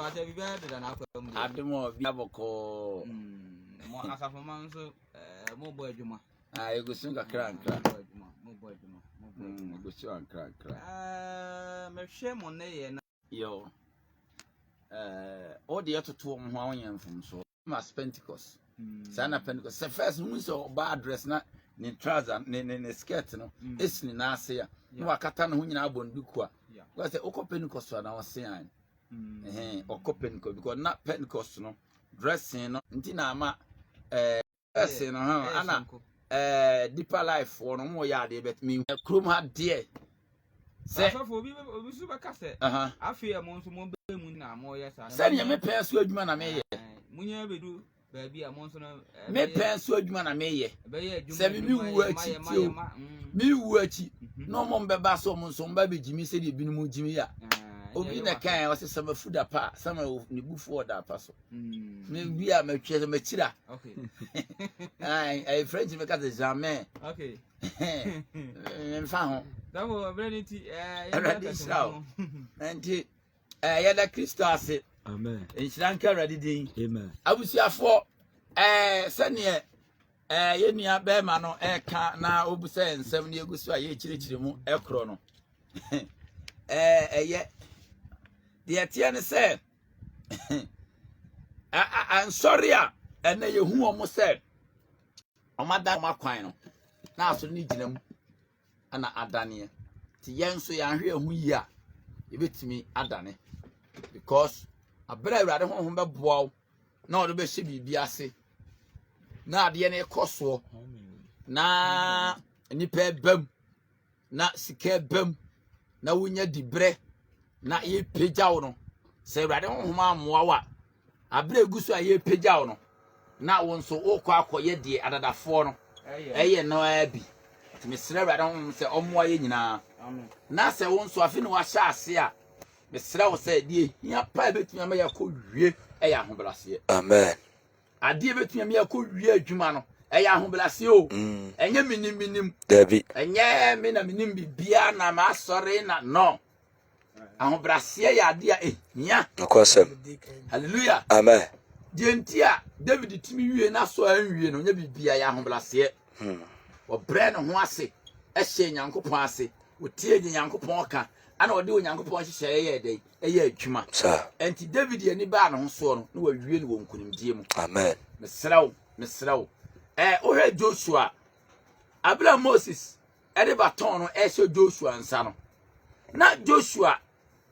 about be better than I do more Biaboko. More as of a man, so more boy, Juma. I go soon a crank. More boy, Go soon and crank. My shame on day, Yo. All the other 2 1 from so. Mass Pentecost. Sana Pentecost. The first one so bad dress not in trousers, in skirt, no. It's in Nasia. No, I can't who you have on Dukwa. Because the Oko Pentecost and I was saying, Oko Pentecost, because not Pentecost, no. Dressing, no. Intina, dressing, Anna, deeper life or no more yard, but me, a chrome had dear. Say, for we super cassette. I fear Monso Moon, more yes. Send you me pants with man, I may. Munya be do, baby, a monster. Me pants with man, I may. Send me work, me work. No more babasso, Monson, baby, Jimmy said you've been Jimmy. Obina can was some food apart, some of the before that parcel. Maybe I may chase a machida. Okay. I French make the Zaman. Okay. And found that was ready to and Yada Christa said, Amen. In Sri Lanka, ready. Amen. I was here for Sunny. Yenya Bermano, Eka, now Obusa, and 7 years ago, I chirichimu, Ekrono. Yet the Atiana said, I'm sorry, and then you who almost said, Oh, Madame Maquino, now so need them, and Adania. The young so young here who ya, give it to me, Adane, because I better rather home about wow, no, the best be biase. Na de ne koso na nipa bam na sika bam na wunya dibre na ye pejaw no se urade honhoma amoa wa abre gusu aye pejaw no na wonso okọ akoye de adadafo no eye no abi timi sere urade honhom se omoa ye nyina na se wonso afi no wa sha ase a me sere wo se de hia pa betumi ama yakọ wie eye ahobrase. Amen. Ade betumi me akọwie adwuma no eya ahoblase o enye minim David enye me na minim bibia na ma asore na no ahobrase ya ade a ehia nokosem. Hallelujah. Amen. Die ntia David timi wie na so anwie no nya bibia ya ahoblase obre no ho ase ehye nyankopon ase otie nyankopon ka ana ode onyankopon hyehyɛ yɛ dai ɛyɛ adwuma enti David ye ni ba no ho so no na wawie no wonkunimdie mu. Amen. Mesraw ohwe Joshua abla Moses ede baton no ehye Joshua nsa no na Joshua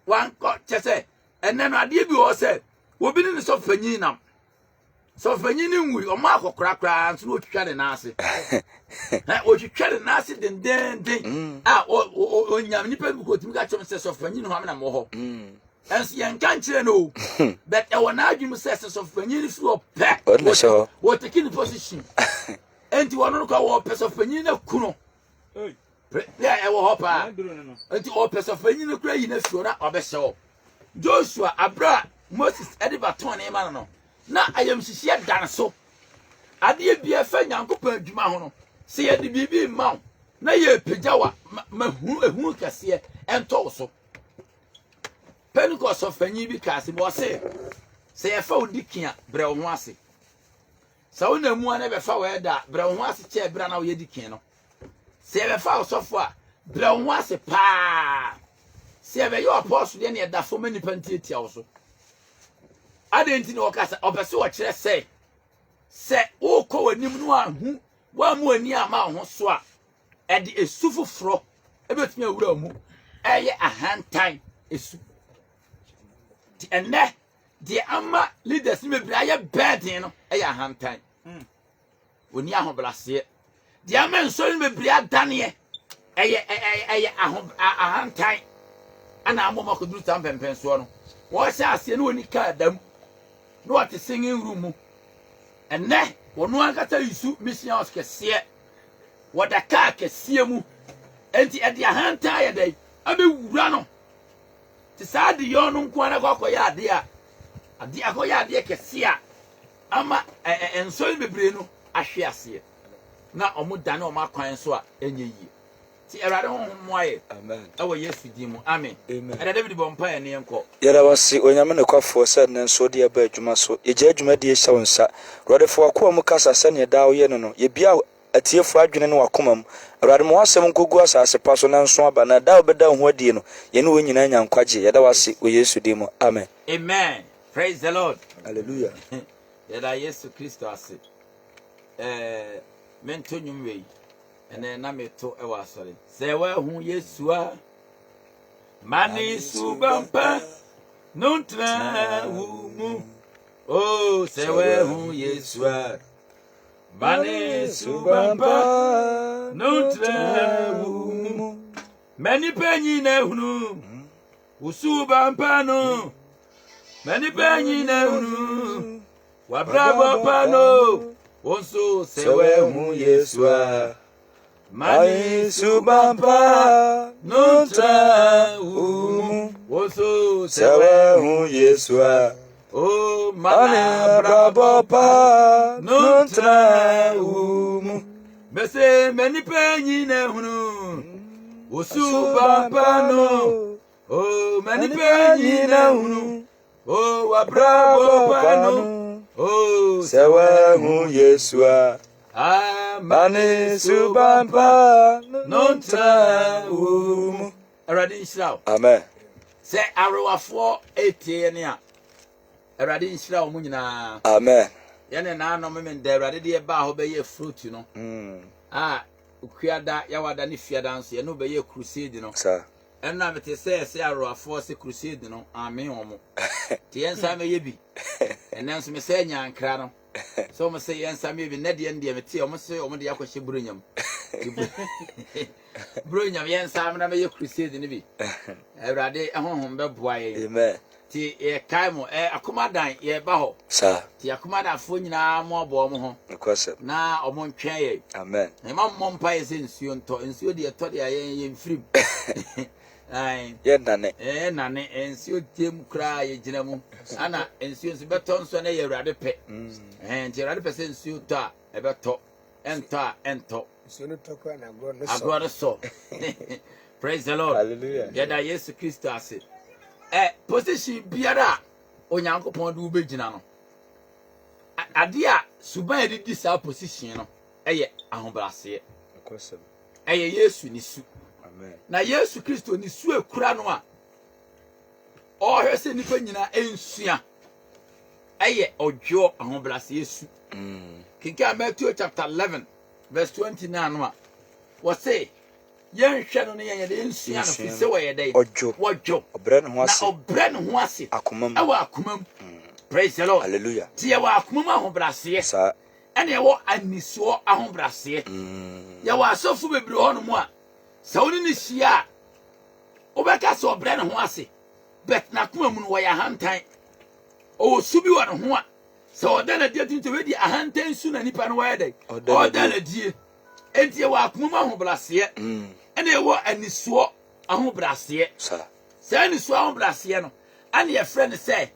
wan ko chese enne no ade bi wo se obi ni so fanyin nam so fanyin ni nwi o ma akokrakra nso no twitwa de na ase o twitwa de na ase den o nyam nipa bi ko timi ka chom se so fanyin ho amna mo ho ens yen kan kire no but e wona adwum se so fanyin fi o pe o taking the position enti wono ko wo pe so fanyin na kuno yeah e wo ho pa enti o pe so fanyin na kura yi na fi ora obehye Joshua abra Moses edi baton e ma no na ayam hihie dan so ade bia fa nyankopon adwuma ho no se ye de bibi ma na ye pejawa mahu kase ento so Pentecost of fanyi bi kase bo se ye fa odikia bre wo ho ase sa wona mu ana be fa we da bre wo ho ase che bra na wo ye dikin no se ye be fa osofo a bre wo ho ase pa se ye be yo apostle de na da fo mani pantiatia wo so adenti no kasa opese wo kire se wo ko wanim no ahu wa mu ani ama ho so a e de esufufro e betumi awura mu eye ahantan esu ti enne di ama leaders me bra ye bedin no eye ahantan oni ahoblase di ama nso me bra dane eye ahantan ana amoma ko duru tam pempen so no wo sha ase no oni ka dam no what singing room enne wono ankata yisu mission house kese woda ka kese mu enti e de ahantan ye dai abewura no ti saadi yo no nko na kwakoya ade a akoya ade kese a ama enso bebre no ahwe ase na omo dane omo akwan so a enye yi ti erade ho moaye Amen. awo Yesu di mu amen. Amen. Era David bompa ne enko Yɛda wase onyame ne kwafo sɛ ne nso de aba adwuma so yɛgya adwuma de hyɛ wo nsa rodefo akoa mu kasa sɛ ne da wo yɛ no no yɛbia atiefo adwene ne wakoma mu awurade mo asɛm nkogu asase pa so na nso aba na da wo bɛda ho adie no yɛne wo nyina nya nkwagye yɛda wase o Yesu di mu amen. Amen. Praise the Lord. Hallelujah. Yɛda Yesu Kristo ase mento nwum wei ene na meto e wa asore sɛ wahu Yesu a mani subampa nuntra wumu oh sɛ wahu Yesu a mani subampa nuntra wumu mani panyi na hunu usubampa no mani panyi na hunu wabrabo pano wonso sɛ wahu Yesu a mani subampa nuntra wumu wonso sɛ wahu Yesu a oh mani brabo pa nuntra wumu bese mani panyi na hunu usubampa no oh mani panyi na hunu oh wabrabo pano oh sɛ wahu Yesu a mani subampa nuntra wumu. Erade nhyira. Amen. Sɛ arewafo etie ne a erade nhyira wo nyina. Amen. Yɛne na no me da erade de ba ho bɛyɛ fruit no. Ukuada yawada ne fiada nso yɛne bɛyɛ crusade no. Sir. Ɛna mete sɛ arewafo se crusade no amen omo. Ti yɛnsa me yɛ bi. Ɛnɛ nso me sɛ nyankra no. So mo say yɛnsa me bi na de ndie mete omo se omo de akɔhye bronyam. Bronyam yɛnsa me na me yɛ crusade ne bi. Erade ɛhohom bɛboa yɛ. Amen. Ti yɛ kai mo akomadan yɛ ba hɔ. Sir. Ti akomadafo nyinaa mo abo mo ho. Nkɔsɛm. Na omo ntwɛn yɛ. Amen. Na ma mo mpa yɛ sɛ nsuo ntɔ. Nsuo de ɛtɔ de ayɛ yɛ mfirim. Ai. Yɛ nane. Nane nsuo tem kra yɛ gyina mu. Ana nsuo nso bɛtɔ nso na yɛ Awurade pɛ. Nti Awurade pɛ sɛ nsuo tɔ a ɛbɛtɔ. Ɛntɔ a ɛntɔ. Nsuo no tɔ kra na agorɔ no sɔ. Agorɔ no sɔ. Praise the Lord. Hallelujah. Yɛda Yesu Kristo ase. Position biara Onyankopɔn de wobɛgyina no. Ade a suban yɛde di saa position no ɛyɛ ahobraseɛ. Nkɔsɛm. Ɛyɛ Yesu ni su. Amen. Na Yesu Kristo ni su ekura no a ɔhwɛ sɛ nipa nyina ensua ɛyɛ ɔdwo ahobraseɛ su. Kinka Matthew chapter 11 verse 29 no a wɔse yɛnhwɛ no ne yɛnyɛ de ensua no fi sɛ wɔyɛ dɛ wɔdwo ɔbrɛ ne ho na ase ɔbrɛ ne ho ase akomam ɛwɔ akomam. Praise the Lord. Hallelujah. Ti yɛwɔ akomam ahobraseɛ Sa ɛna yɛwɔ anisoɔ ahobraseɛ. Yɛwɔ asɔfo bebree hɔ no mu a sɛ wone ne hyia a wobɛka sɛ ɔbrɛ ne ho ase bet na akoma mu no wɔyɛ ahantan ɔwɔ su bi wɔ ne ho a sɛ ɔda na die tuntum wedi ahantan su na nipa no wɔyɛ dɛ ɔda na die enti yɛwɔ akomam ahobraseɛ ɛna yɛwɔ anisoɔ ahobraseɛ. sa Sɛ anisoɔ ahobraseɛ no ane yɛfrɛ ne sɛ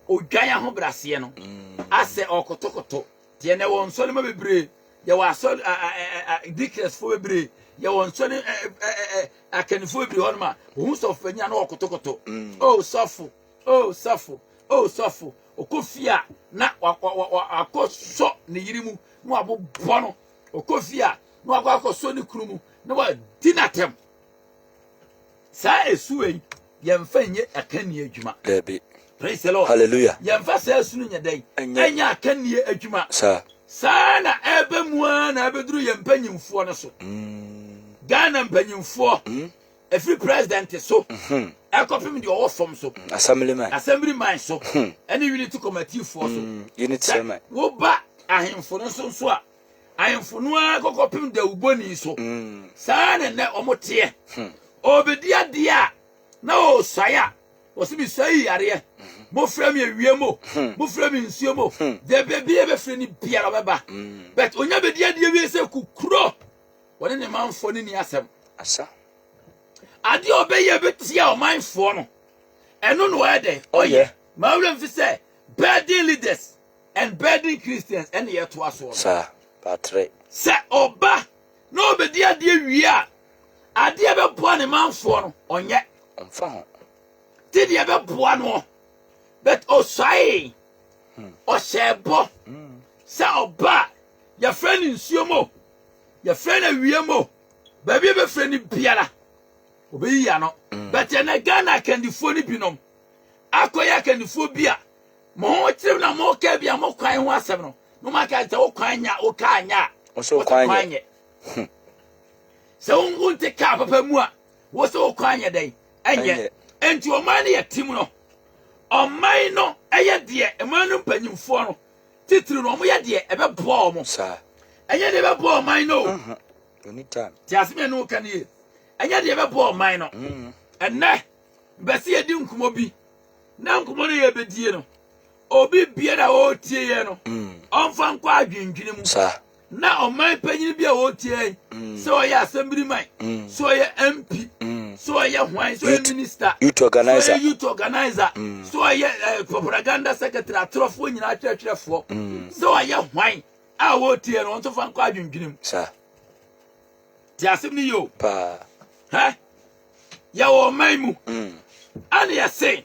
odwan ahobraseɛ no asɛ ɔkotokoto tiɛ na wɔn nsɔre ma bebree yɛwɔ asɔre dikresfo bebree yɛwɔ nsɔre akanifo bebree hɔ no ma ohun sɔfo nya na ɔkotokoto o sɔfo o sɔfo o sɔfo okofia na akɔsɔ ne yiri mu na wabobɔ no okofia na akɔsɔ ne kunu mu na wadi n'atɛm saa esuwe yɛmfa nye akanie adwuma. Debi. Praise the Lord. Hallelujah. Yɛmfa saa sunu nya dɛn enya akanie adwuma. Saa na ebe mu na ebeduru yɛ mpanyimfoɔ no so. Ghana mpanyimfoɔ every president so ekopim de ɔwɔ fam so assemblyman so ɛne unity committee for so unity chairman wo ba ahemfo no so a ahemfo no akokopim da uboni so saa na ne omote obedi ade a na o saya o se bi sai yare mo fra mi awie mo mo fra mi nsuo mo de bebi e be fra ni biara beba but onya bedi ade wie se kukuro wone ne manfo ni asem asa ade obeye betia o manfo no eno no wede oye ma wura mfi se burden leaders and burden Christians and yet to us sa patre se oba no obedi ade wie a ade ebe boa ne manfo no onye Omfa ho. ti de ebe boa no but osai o shebo sa oba ya friend nsuomo ya friend awiemo ba bi be friend biara obeyi ya no but na Ghana kandifo ni binom akoya kandifo bia mo tirem na mo ka bia mo kwan ho asem no no maka ta wo kwan nya wo ka anya Oso kwan ye. So unte ka papa mu a wo so kwan ye den enye enti o man ye tim no o man no eye de e man no panyimfo no titiri no mo ye de e be boa mo Sa. enye de be boa man no Anytime. ti aseme no kan ye enye de be boa man no enne be se edi nkumo bi na nkumo no ye bedie no obi biara o tie ye no onfa nkwa adwendwene mu Sa. na o man panyin bi a o tie so ye assembly man so ye MP so ye hwan so ye minister Youth organizer. so ye youth organizer so ye propaganda secretary atrofo nyina atwetwerefo so ye hwan a o tie no onto fa nkwa adwendwene mu Sa. ti asem yo Pa. ha ya o man mu ani ya say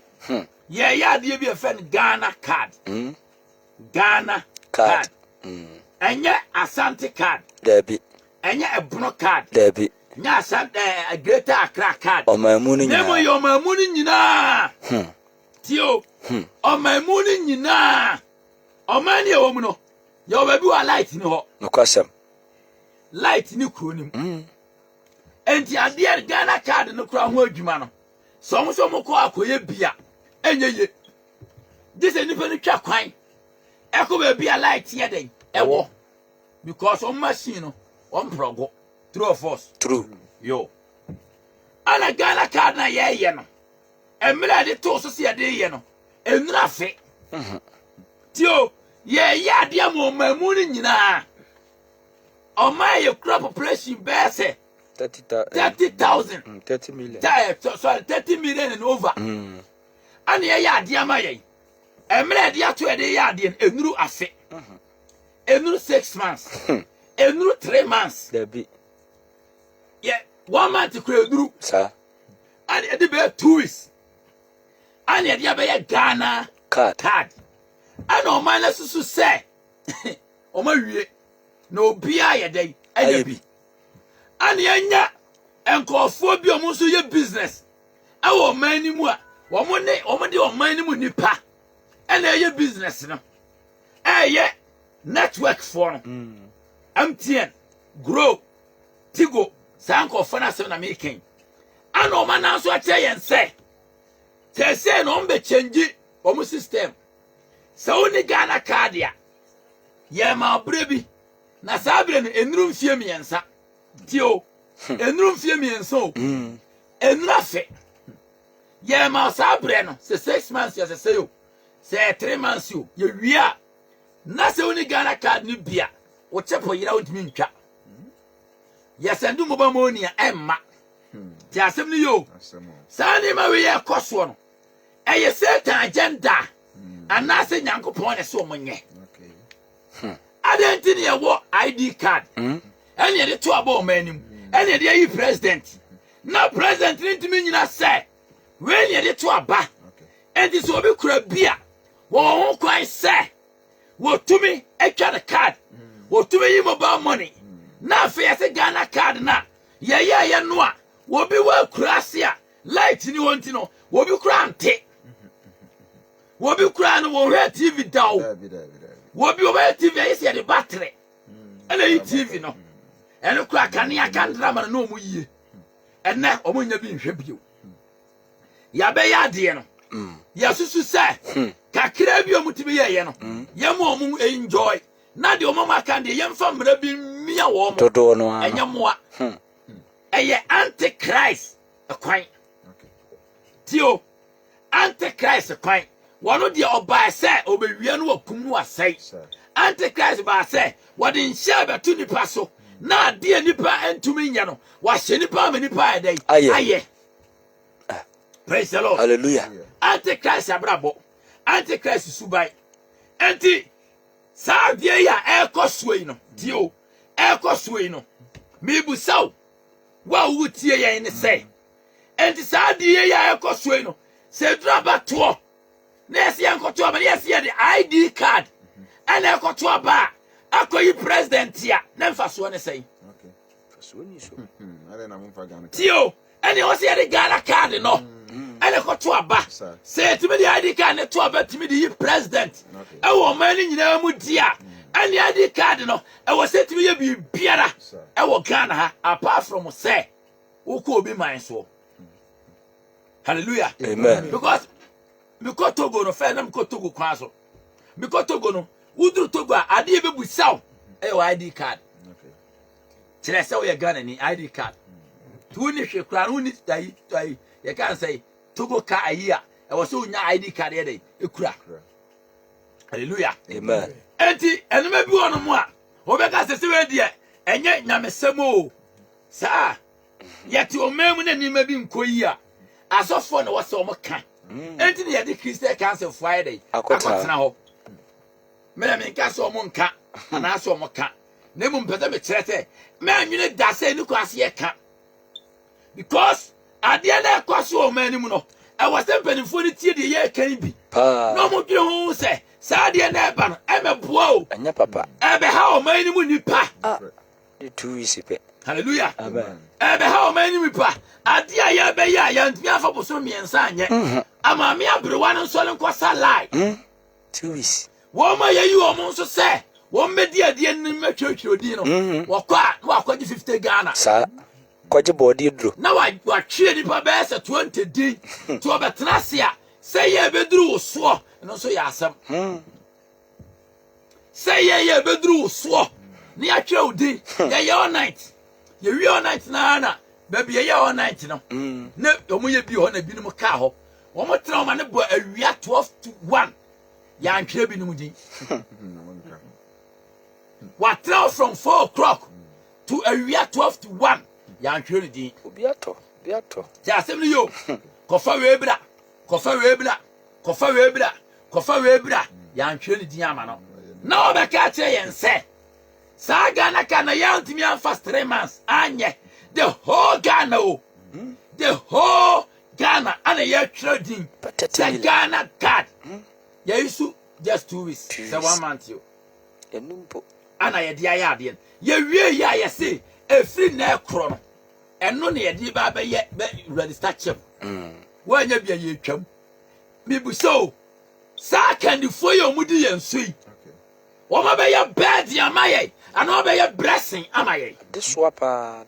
ye ya de bi e fen Ghana card Ghana card enye Asante card Debi. enye Ebono card Debi. nya Asante Greater Accra card Omamu ni nemo nya. yo mamu ni nyina tio o mamu ni nyina o mani e wo mu no yo ba bi wa light ni ho Nokwasem. light ni kuro nim enti ade Ghana card no kura ho adwuma no so mo ko akoye bia enye ye dise nipa ni twa kwan eko ba bia light ye den ewo because on machine no on progo true or false True. yo ana Ghana card na ye no emira de to so se de ye no enura fe tio ye ya de mamu ni nyina o ma ye crop population bese 30,000 30 million. sorry 30 million and over ana ye ya de ama ye emira de ato de ya de enuru afe enuru 6 months enuru 3 months Debi. yeah 1 month kura enuru Sa. and the be 2 weeks and the be Ghana Card. and o man susu say o ma wie na obi aye den anya bi and yanya enkofo bi o mo so ye business awo man ni mu a wo mo de o man ni mu nipa and ye business no ye network for no MTN Grow Tigo sanko fana se na making and o man so a tell yen say no mbe change o mo system so ni Ghana card ya ye ma brebi na sabre no enuru mfie miensa tio enuru mfie miensa o enuru afe ye ma sabre no se 6 months ya se yo se 3 months yo ye wia na se oni Ghana card ni bia wo chepo yira ontimi ntwa ye sendu mobile money emma ti asem ni yo sani ma we ye koso no eye Satan agenda anase nyankopon ne so monye identity ye wo ID card ene de to aba o manim ene de yi president na president ni ntimi nyina se we ne de to aba enti so obi kura bia wo ho kwan se wo tumi etwa the card wo tumi yi mobile money na afi ase Ghana card na ye no a wo bi wa kura se a light ni wonti no wo bi kura ante wo bi kura no wo hwe TV daw wo bi wo TV is the battery ene yi TV no ene kura kania kan drama no mu yie ene o mu nya bi nhwe bio ya be ya de no ya susu se kakra bi o mutibi ye no ye mo mu enjoy na de o mama kan de ye mfa mra bi mia wo mo Todo no. enye moa eye antichrist akwan tio antichrist akwan wono de oba se obewie no wakum no asai antichrist ba se wode nhia beto nipa so na de nipa entumi nya no wa hye nipa ma nipa adai aye praise the Lord Hallelujah. Antichrist abrabo Antichrist subai enti sa die ya ekosuei no dio ekosuei no mi busaw wa wutie yen ne say enti saa de ye ya ekoso no se draba to na ese enkoto ba na ese de ID card ana ekoto ba akoyi president ya na mfaso ne say Okay. faso ni so I na mumfa Ghana. tio ene o se de Ghana card no ana ekoto ba se timi de ID card ne to ba timi de president e wo mani nyina mu dia ani ID card no e wo se timi ye bi biara e wo Ghana ha apart from say wo ko obi man so. Hallelujah. Amen. Because because Togo no fair na because Togo kwaso. Because Togo no udru Togo ade e bebu saw e wo ID card. Okay. Tire say we Ghana ni ID card. Tu ni hwe kra no ni tai ye kan say Togo ka ayi a e wo so nya ID card ye dey e kura. Hallelujah. Amen. Enti enema bi wono mu a obeka sese we de enye nyamesem o. Sa yeti o memu na nima bi nkoyi a asofo na wose o moka enti ne yede Christian Council Friday akotena ho me nka so mo nka ana so mo ka na mu mpeza me kyerete me anwene da se ni kwase ye ka because ade na ekwaso o mani mu no e wose mpanimfo ni tie de ye kan bi no mo dwe ho se sa de na eba no e meboa o anya papa ebe ha o mani mu nipa 2 weeks pe. Hallelujah. Amen. Ebe ha o mani mu pa ade a ye be ya ya ntimi afa boso miensa anye ama me abrewa no so le nkosa lie 2 weeks. wo ma ye yi o mo so se wo medi ade ni matwetwe odi no wo kwa wa kwaji 50 Ghana Sa kwaje body dro. na wa twe ni pa be se 20 din to obetena se a se ye beduru wo so no so ya asem se ye beduru wo so ni atwe odi ye all night ye wi all night na baby ye all night no na omo ye bi ho na bi no ka ho wo mo tra ma ne bo awia 12 to 1 ya antwe bi no mu din what from 4 o'clock to awia 12 to 1 ya antwe din Obi ato. ti asem ni yo kofa we bra ya antwe din ama no na obeka kire yen se sa Ghana kana ya ntimi an fast 3 months anye the whole Ghana the whole Ghana ana ya trading the Ghana card ya isu just 2 weeks say 1 month yo Enumpo. ana ya dia ya ade ya wie ya ya say efri na ekro no eno na ya di ba ba ye register chip wanya bia ye twam mi bu so sa kan di fo yo mudi yensui woma be ya bad ya maye ana be ya blessing amaye This pa.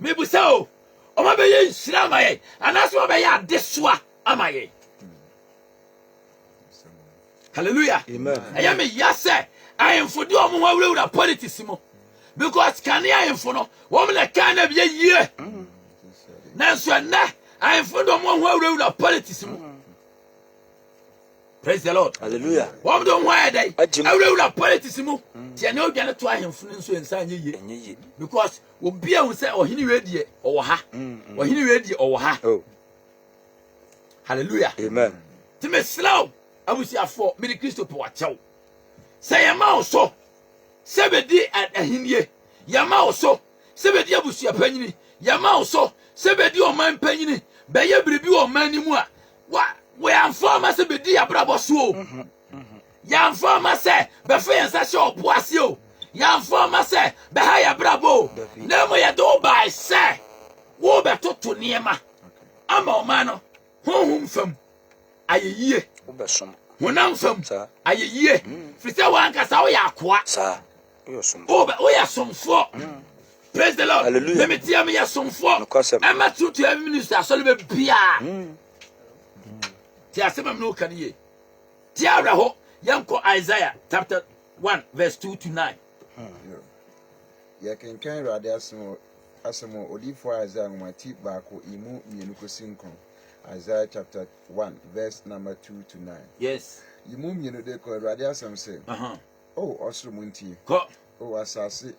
mi bu so woma be ya nsira amaye ana so be ya deswa amaye. Hallelujah. Amen. I am a yes, I am for the woman with politics because can I am for no woman that can have a year. Nancy, I am for the one who with politics. Praise the Lord. Hallelujah. Woman don't wear day. I will have politics. I know you're not trying influence and sign ye because we'll be able to say, or he ready or ha, or he ready or ha. Oh. Hallelujah. Amen. To me slow. I wish you for many Christo to watch out. Say a mouse so 70 at a hinye. Yamao so 70 abusi a penny. Yamao so 70 or man penny. Bay a baby or man more. What? We are farmers a bedi a brabo so. Yam farmer say, Befriends a show poisio. Yam farmer say, Behaya brabo. Never ya do by say. Wo beto to Niema. Amo mano. Home from aye ye. Obesom. Wonam fam Sa. aye ye fisa wan kasa wo ya kwa Sa. Yosom. o ya somfo praise the Lord. Hallelujah. Let me tell me ya somfo Nkwasem. am true to every minister so le bia ti asema no kan ye ti awra ho yanko Isaiah chapter 1 verse 2 to 9 Ya kenkan rade asemo odifo Isaiah ngomati baako imu mienu kosinkon Isaiah chapter 1 verse number 2 to 9. yes Imu mienu de ko rade asem say. Oh osro muntie. ko Oh asase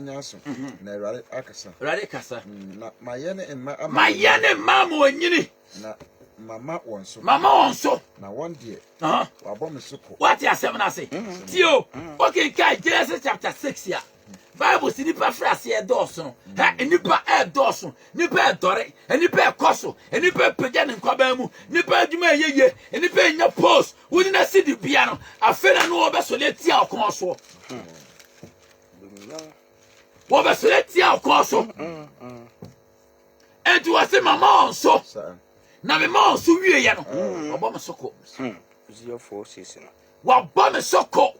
nyaso na rade akasa. rade kasa Na mayene emma ma yene ma mo nyini na mama wonso. mama onso Na one day. Wabom soko. what ya 7 na say tio okay kai Genesis chapter 6 ya Bible si nipa frase e dɔɔso no ha nipa e dɔɔso nipa e dɔre nipa e kɔso nipa pagya ne nkwaban mu nipa adwuma yeye nipa nya post woni na sidi bia no afena no obesole tia okon so obesole tia okon so enti wase mama onso na me ma onso wie ye no obo me soko Zero 4 6 no wabɔ me soko.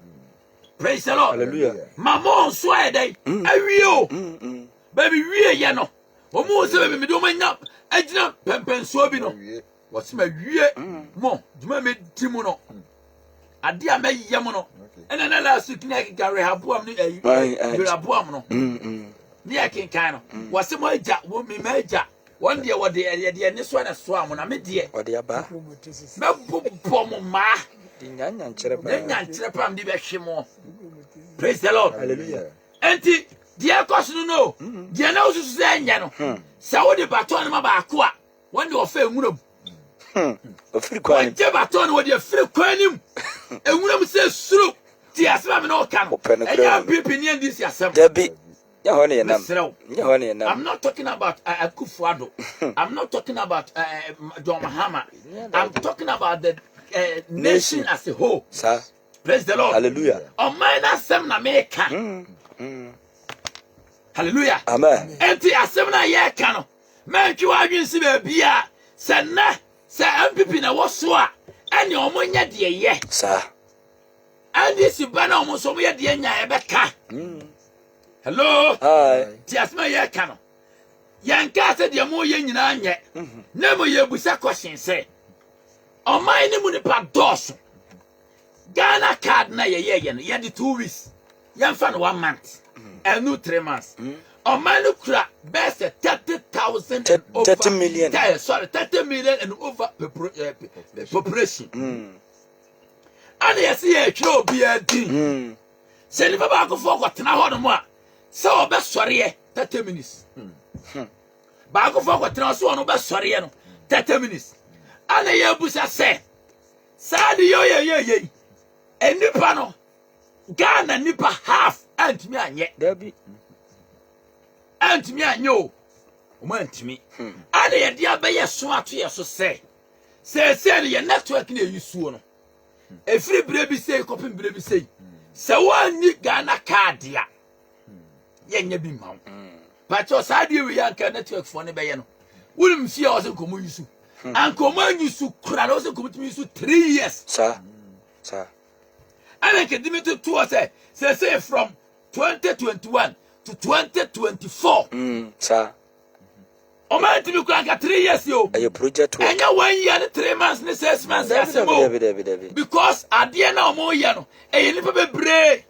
Praise the Lord. Hallelujah. Mama so e dey awie baby wie ye no omo se baby me do manya agina pempenso bi no wose ma wie mo duma me di mu no ade a meyɛ mo no ena na last week na gare haboam ni haboam no ne yɛ kan no wose mo agya wo me ma agya won de wo de ne so na so am na me de ɔde aba me bɔ mo ma nyanya nkyerɛ ba nyankyerɛ pam de be hwe mo. Praise the Lord. Hallelujah. Enti dia koso no dia na osusu se nya no sa wo de baton ma ba ko a won de ofa enwuram ofiri kwan je baton wo de afiri kwanim enwuram se suru ti asema me no ka no enya pipi ni ndi si asem Debbie nya ho ne nam nya ho ne nam I'm not talking about Akufuado. I'm not talking about John Mahama. I'm talking about the nation as a whole. Sir. Praise the Lord. Hallelujah. O mine asem na me ka. Hallelujah. Amen. Enti asem na ye ka no. Mentwi wa adwensi ba bia se na se MPP na wo so a ene o monya de ye. Sir. Andi si ba na o mo so mo ye de nya e be ka. Hello. Hi. Ti asem ye ka no. Yanka se de mo ye nyina nye. Na mo ye busa question se. O mine mu ni pa doso. Ghana card na ye no ye the 2 weeks. Yan fan 1 month. And no 3 months. O man kura best 30,000 over 30 million. 30 million and over population. And you see a show be a thing. Say if I go for what now on more. So best sorry 30 minutes. Bago for what now so no best sorry 30 minutes. And you busa say Sadi yo ye. And nipa no Ghana nipa half and me anye Debbie and me anyo o man timi and ye dia be ye so ato ye so say ye network na yusuo no efiri bre bi say kopin bre bi say se wan ni Ghana card ya ye nya bi mawo but o sadi we yanka network for ne be ye no wulim fie o se komo yusu and komo yusu kura o se komo timi yusu 3 years sir and I can diminish to us say from 2021 to 2024. Sir. O man to be crank 3 years yo. Your project and you 1 year and 3 months and 6 months because at the end of more year no e ni pe bre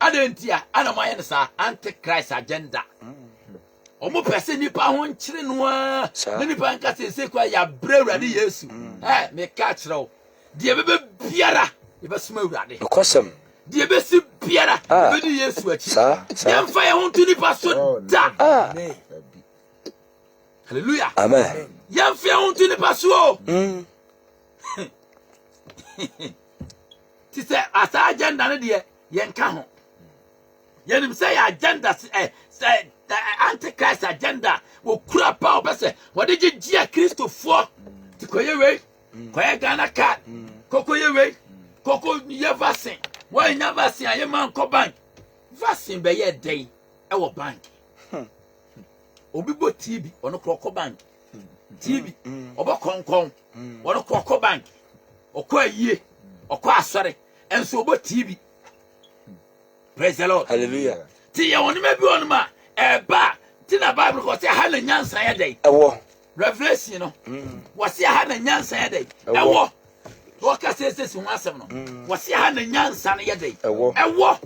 adentia ana my sa antichrist agenda. Omo pese nipa ho nkyire no a nipa nka se kwa ya bre urade Yesu me ka kyerɛ de bebe biara Ibasuma urade. Okosem. Die besi biara be di Yesu achi. Dem fa ye ho tuni paso da. Hallelujah. Amen. Yem fa ye ho tuni paso. Ti se asa agenda ne de ye nka ho. Ye nim say agenda say antichrist agenda wo kura pa obese wo de gia Christofo ti koye we koye Ghana card kokoye we Koko ye vaccine. Why nya vaccine aye man ko bank. Vaccine be ye dey e wo bank. Obi bo TB ono ko bank. TB obo konkon ono ko bank. Okọ ayie, okọ asore, enso obo TB. Praise the Lord. Hallelujah. Ti ye woni ma bi wonu ma ba ti na Bible ko say ha na nyansa ye dey. Ewo. Revelation no. Wo say ha na nyansa ye dey. Ewo. Waka say ho asem no wose ha na nyansa no ye dey ewo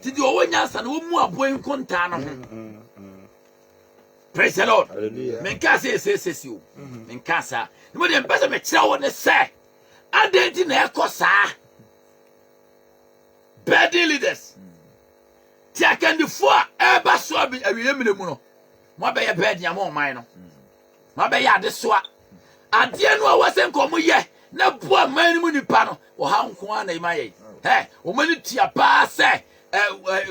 ti di owo nyansa no wo mu aboy nkonta no praise the Lord. Hallelujah. Men ka say o men ka sa mo de mpese me kira wo ne say adenti na ekosa bad leaders ti akandi fo e ba so abi awiye mine mu no mo be ye bad ya mo man no mo be ya de so ade no a wose nkomo ye na boa man mu nipa no wo ha nko ana imaye o mani tia pa se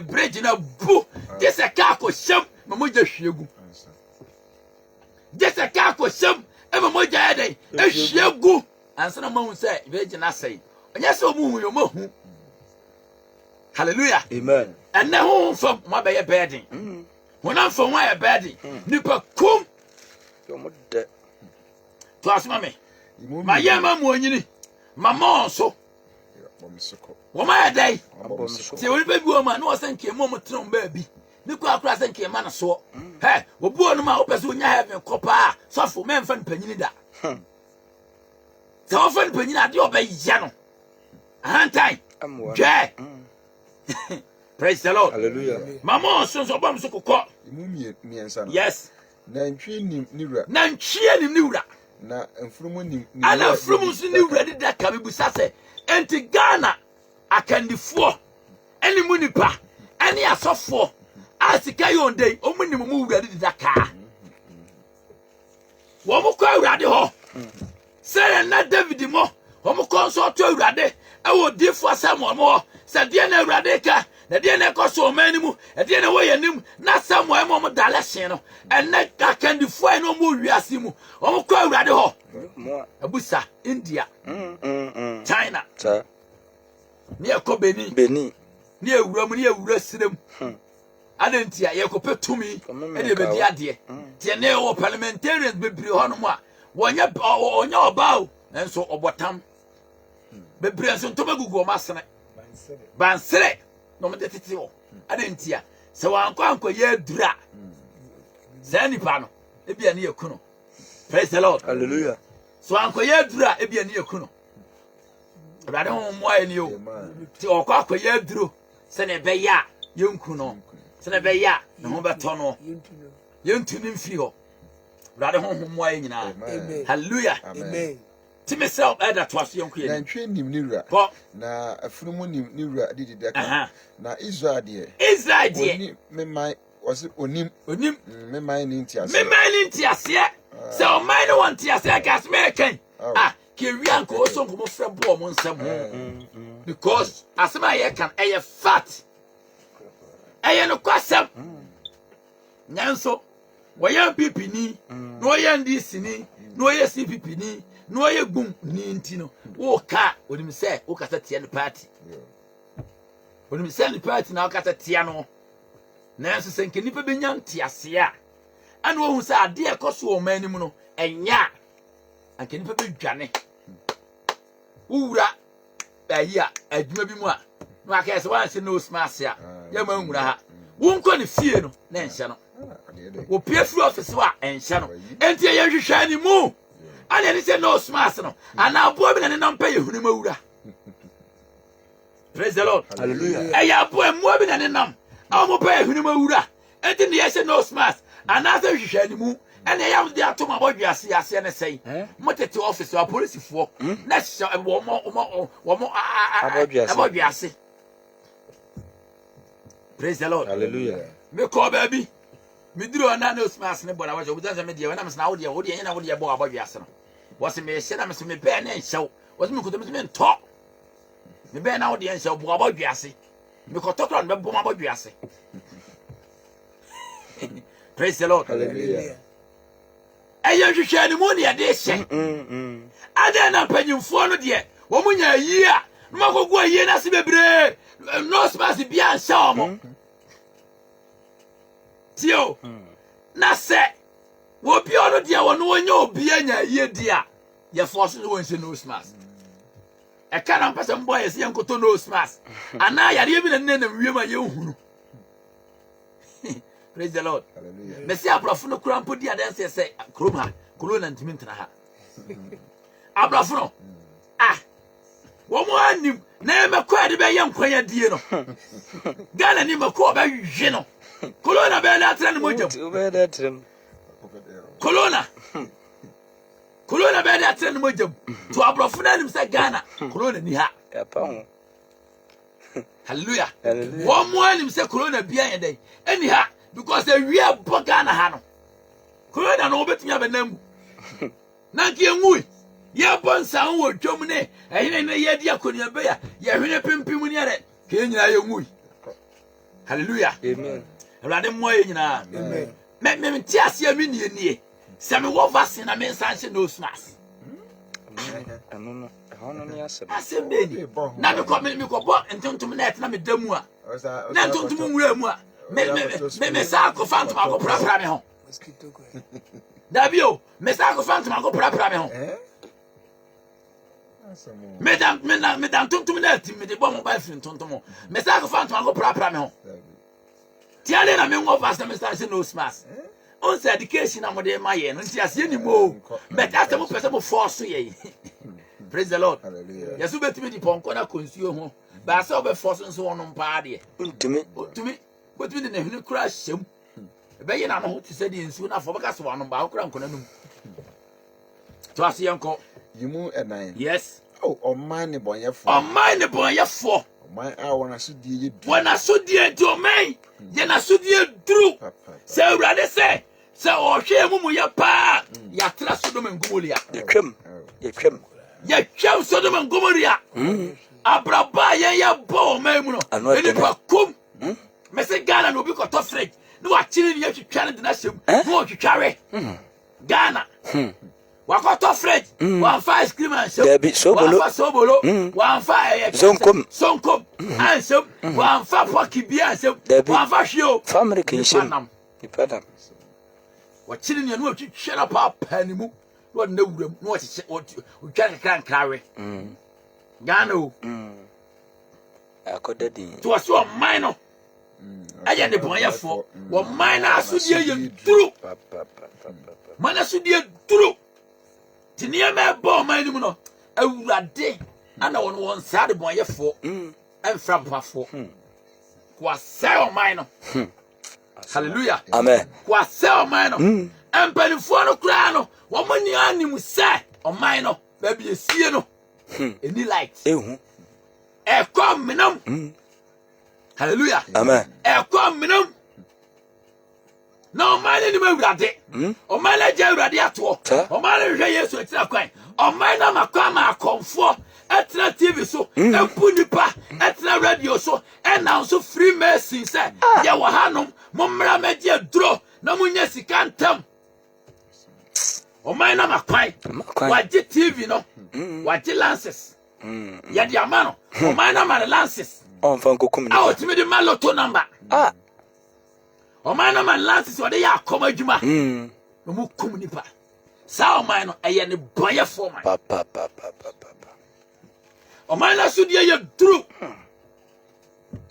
bridge na bu just a car ko sham mamo ja hwiegu just a car ko sham e mamo ja eden e hwiegu ansa na mahu say bridge na say onye se omu hu yo mahu hallelujah amen and na hu fam mo be ye bedding wona fam wa ye bedding nipa kum yo mo de to asma me ma ye ma mu onyini mama so woma ya dai se wori be bi o ma no osanke mo tron ba bi ni kwa akura sanke ma na so he obu onu ma opese onya heaven kopa sofo me mfa npanyini da se ofa npanyini ade oba ya no ahantai je praise the Lord hallelujah mama so bam so kokọ imu miensa no yes na ntwe nim ni wura na ntwe nim ni wura na mfurumu nim ana mfurumu so ni wura de da ka bi busa se enti Ghana akandifo eni munipa eni asofo asika yonde omuni mu wura de da ka wo mo kwa wura de ho se na David mo wo mo ko so to wura de e wo difo Samuel mo se de na wura de ka na de na ko so mani mu e de na wo yanim na Samuel mo dale hye no ena akandifo eni mo wiase mu wo mo kwa wura de ho abusa India China ni ekọ Benin ni ewura mu ni ewura sirem adantia ye kopɛ tumi e de be di ade tie ne wo parliamentarians bebre ho no mu a wonya oba enso obotam bebre enso to bagugu o masene bansere no me tete wo adantia se wanko ye dura se nipa no e bia ne yekuno praise the Lord hallelujah so anko ye dura e bia ne yekuno Brade ho mo ayi ni o ti okọ akoye aduro se ne be ya yenku no se ne be ya ne ho beto no yentu ni mfiri ho brade ho mo ayi nyina hallelujah amen ti myself elder to aso yenku ye na ntwe nim ni wura na afurumu nim ni wura didi deka na Israel de oni memai wasi onim memai ni ntiase se o mai no ntiase gas me kan Kirian ko so ko mo frɛ bo mo nsɛm because asema ye kan eye fat eye no kwasɛm nyanso wɔyɛ PP ni no wɔyɛ NDC ni no wɔyɛ CPP ni no wɔyɛ gum ni ntino wo ka onim sɛ wo kasa tie no party onim sɛ no party na wo kasa tie no nanso sɛ nke nipa benya ntiase a ana wo hu sɛ ade ɛkɔso wɔ man nim no enya anke nipa bedwane wura ayia adwuma bi mu a no akese wan se no smash a ya ma nwura ha wonko ne fie no na enhye no wo pie free office wa enhye no enti ye hwehwa ni mu ana ne se no smash no ana abo bi na ne nampa ye hunu mawura praise the Lord hallelujah eya abo emu bi na ne nam a mo pa ye hunu mawura enti ne ye se no smash ana se hwehwa ni mu ene ya de atoma bodwiase ase ne sei motete office wa police fo na wo mo abodwiase praise the Lord hallelujah me ko baby me diro na no smas ne bona wa jo budan se me die na me na wo die nya na wo die bo abodwiase no wo se me hye na me se me be na nhyew wo se me ko me se me nto me be na wo die nhyew bo abodwiase me ko tokro no be bo abodwiase praise the Lord hallelujah eya hwehwe ni mu ne ya de hye ada na panyimfo no de wo munya yi a no makogu ayi na se bebre no space bia nhyɛ omo tio na se wo bia no de wo no wonya obi anya yi de a ye force no won se no space e kana mpasa mbo ye se yankoto no space ana yare bi na nne na wiem a ye hunu praise the Lord hallelujah me se abrafo no kurampo di adanse se kroma kolona ntimi ntena ha abrafo no wo mo anim na me kwa de be ye nkwanya die no Ghana ni me ko ba hwe no kolona be na atra ne mojam kolona be na atra ne mojam to abrafo na nim se Ghana kolona ni ha ya pa ho hallelujah wo mo anim se kolona bia ye dai eni ha because we are Ghana ha no kolona no obetumi abenam na nke enwu ye bonsa wo dwom ne ehene ne ye dia konia be ya ye hwene pimpim ne re ke nyina ye enwu Hallelujah. Amen. Awurade mmoa yɛ nyinaa. Amen. Me ti aseɛ me nie. Sɛ me wɔ vaccine na me nsanse nose mask. No. Hono ni asem. Asem be ni. Na me kɔ bɔ ntontom na ɛtena me da mu a. Na ntontom nwura mu a. Me sa ko phantom akɔ prapra me ho. Dabio, me sa ko phantom akɔ prapra me ho. Me dan ntontom na ati me de bɔ mobile phone ntontom. Me sa ko phantom akɔ prapra me ho. Tiale na me ngo vaccine me sa nose mask. On say education am dey my yen nti ase ni mo but after mo person mo force ye. Praise the Lord. Hallelujah. Yesu betimi di ponko na konsuo ho ba say obe force nso wono mpa de Untumi betimi de na hunu kura hyem be ye na no ho ti se di nsuo na fo beka so wono ba kura nkona num to ase yenko Yimu enan. yes Oh, man ne bonyefo. oman ne bonyefo Man a wona so die ye du. wona so die di oman ye na so die duru se awurade se ohwe mu ye pa ya tra Sodom and Gomorrah Yetwem. ya twam Sodom and Gomorrah abraba ya bo oman mu no eni pa kum me se Ghana no bi ko to fridge no wa chiri ni atwitwa ne de na hyem no twitware Ghana wakoto fridge one five ice cream and soap sobolo one five sonkom and soap one five pocky beer and soap one five show Family kinship. Ipadam. Wachiri ni anu atwitwa pa panimu no na wuram no twitwa krankrawe Ghana o Akoda din. to so minor aya ne bonyefo wo minor asudie ye duru mana sudie duru tinia me bo man ni mu no awurade ana won sa de bonyefo emfra bafo kwa sell minor hallelujah Amen. kwa sell minor empanifo no kra no wo mani anim se o minor ba bi esie no any light Ehu. e kom minam hallelujah Amen. e kom minam no man ni mawurade o man la je awurade ato o man la hwe Yesu etira kwan o man na makwa ma akonfo etira TV so empu nipa etira radio so na so free mercy say ye wo hanom mommra meje duro na munya sika ntam o man na makwan waje TV no waje lances ya di amano o man na man lances On fan kokum ni. a o timi di maloto number o man na man lances o de ya akoma adwuma no mu kum nipa sa o man no eye ne boye for man Pa. o man na so de ye duru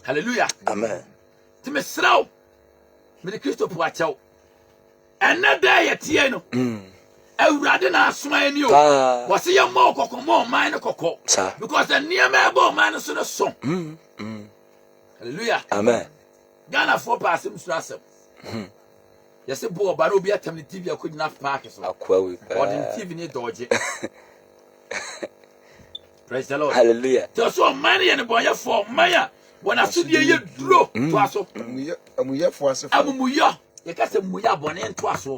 hallelujah Amen. timi sraw me de Kristo po achew enne da ye tie no awurade na asoma ani o wo se ye mo kokomo man ne kokko because the near me bo man so no so hallelujah Amen. Ghana for pass him strasem yes bo ba no bi atam ni TV akogina park so Akwa we. or the TV ni doje praise the Lord Hallelujah. so man ye ne boye for maya wona so de ye duro to aso Amuyefo asefo. amuyo ye ka se muya bone nto aso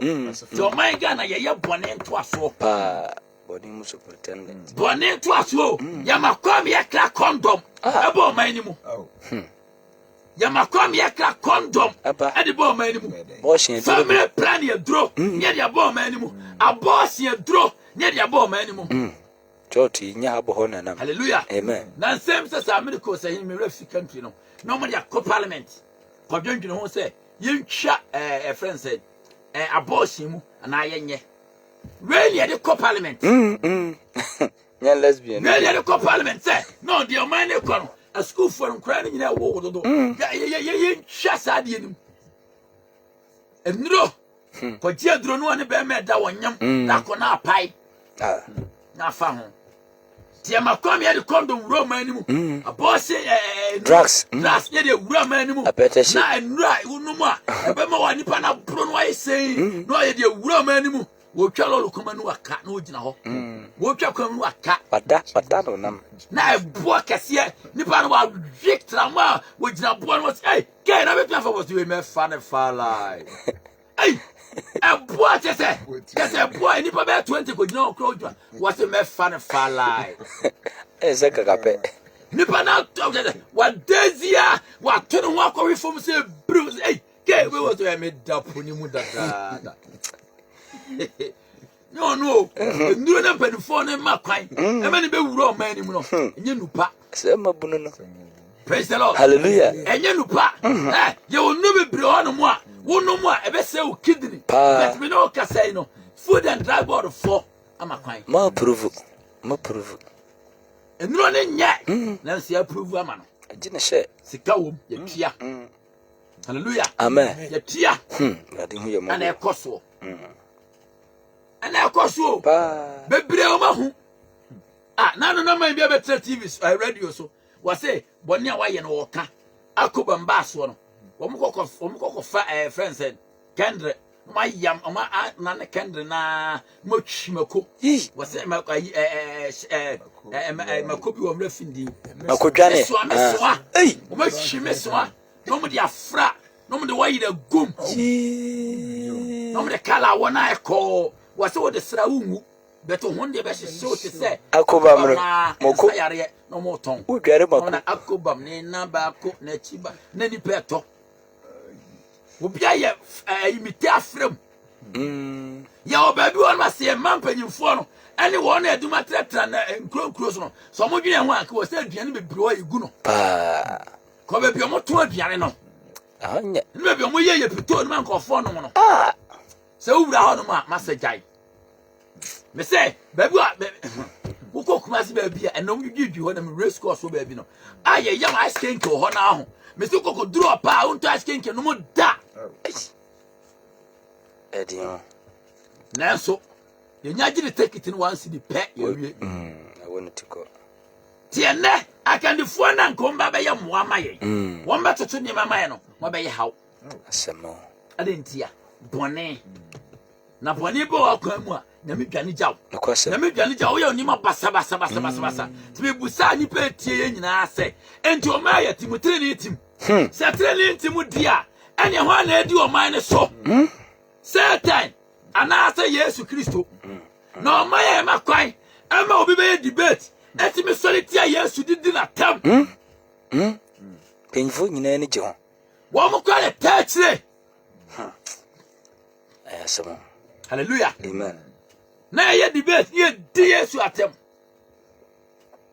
so man Ghana ye bone nto aso Pa. Body mu superintendent. bone nto aso ya makom ye kra condom ebo man ni mu ya makom ye kra condom e de bo man ni mu Washing it. family plan ye duro ye de bo man ni mu abos ye duro ye de bo man ni mu Choti nya abo ho nanam. hallelujah Amen. na nsem se sa America say him me refi country no no mo dia co parliament ko dwendwene ho say yentwa friend said abortion mu na yenye really ye de co parliament Nya lesbian. really ye de co parliament say no the man e ko no a school for nkra ni nyina wo do ye yentwa sa de nim enuro ko je aduro no ne be me da wonyam na ko na apai na fa ho tie makom ye de condom Roma nimu abose drugs ye de Roma nimu na enura unum a ebe ma wani pa na bro no ayi sei no ye de Roma nimu wo twa lolo koma no aka na ogina ho wo twa koma no aka pada no nam na ebo kese nipa no wa victor ma wo gina bo no say hey na be plan for was we me fa na fa lai hey ebo kese boy nipa be 20 ko gina okro was me fa na fa lai eze kagape nipa na wa dezia wa to no ho akɔwe fom se bruise ke we was we da poni mu da. No nduro na penfo ne makwan e ma ne be wuro o man ni mu no enye nupa se mabunu no. Praise the Lord. Hallelujah. Enye nupa ye wonu bebre ho no mu a wonu mu a e be se o kidney but me no ka say no food and dry board for amakwan Ma approve. nduro ne nya na se approve ama no Agina she. sika wom ye tia. Hallelujah. Amen. Ye tia. Rade hu ye mo. Ana ekoso. Ana ekoso. Pa. Bebre o ma hu. Na no man bia betre TV radio so. Was say boni a waye no woka. Akoba mbaso no. Wo mukoko fa friends said Kendre my yam oma na ne Kendre na mo twimako. Was say makobi wo mrafindi. Akodwane. Hey, o ma twime so a. No mo dia fra. No mo de waye da gum. No mo de kala wona eko. Was say wo de sra wungu. Beto honde be so te say Akobam moko yare no mo ton wo dware mako na akobam ne na ba ko na chiba na ni peto obia ye imite afrem ya obabi won ma se mampanyimfo no ene won na eduma tretra na nkro so no so mo dwene ho aka wo se aduane bebre o yegu no pa ko be bi mo to aduane no anya ne be bi mo ye pito no man ko fo no no se wura ho no ma masajai me say baby wo ko kuma si baby enom dwidwi ho na me race course so baby no aye yam ice cream ko ho na ho me say ko drop pa unto ice cream no mo da edio na so ye nya gidi take it in one city pe ye wie I want to go tie ne akandifo na nkomba be ye moa maye won be toto ni mama ye no mo be ye haw asemo adentia bone na bone bo akwamu a na me dwane jaw na me dwane jaw ye onima basa tibe busa ni pe tie ye nyina se enti o ma ya timotire ni tim se tire ni tim dia ene ho na edi o man ne so Satan anasa Yesu Kristo na o ma ya makwan ama obi be debate enti me solitia Yesu didi na tam penfo nyina ni je ho wo mo kwa le tachire asemo hallelujah amen na ye debate ye di Yesu atem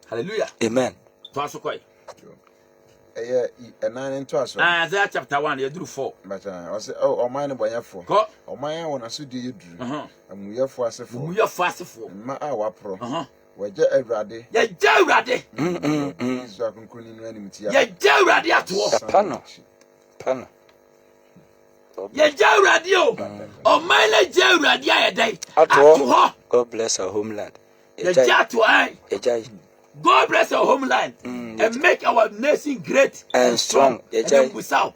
hallelujah amen to asokoi nine into us. Isaiah chapter 1 you do 4 But I say oh mine boy for ko o mine wona so di yedru amuye fo asefo mu ye fasefo ma a wapro waje awrade ye ja awrade isu akunkuni no anim tia ye ja awrade ato pano ye ja awrade o mine ja awrade ayedai ato God bless our homeland ye ja to ai God bless our homeland and make our nation great and strong. And without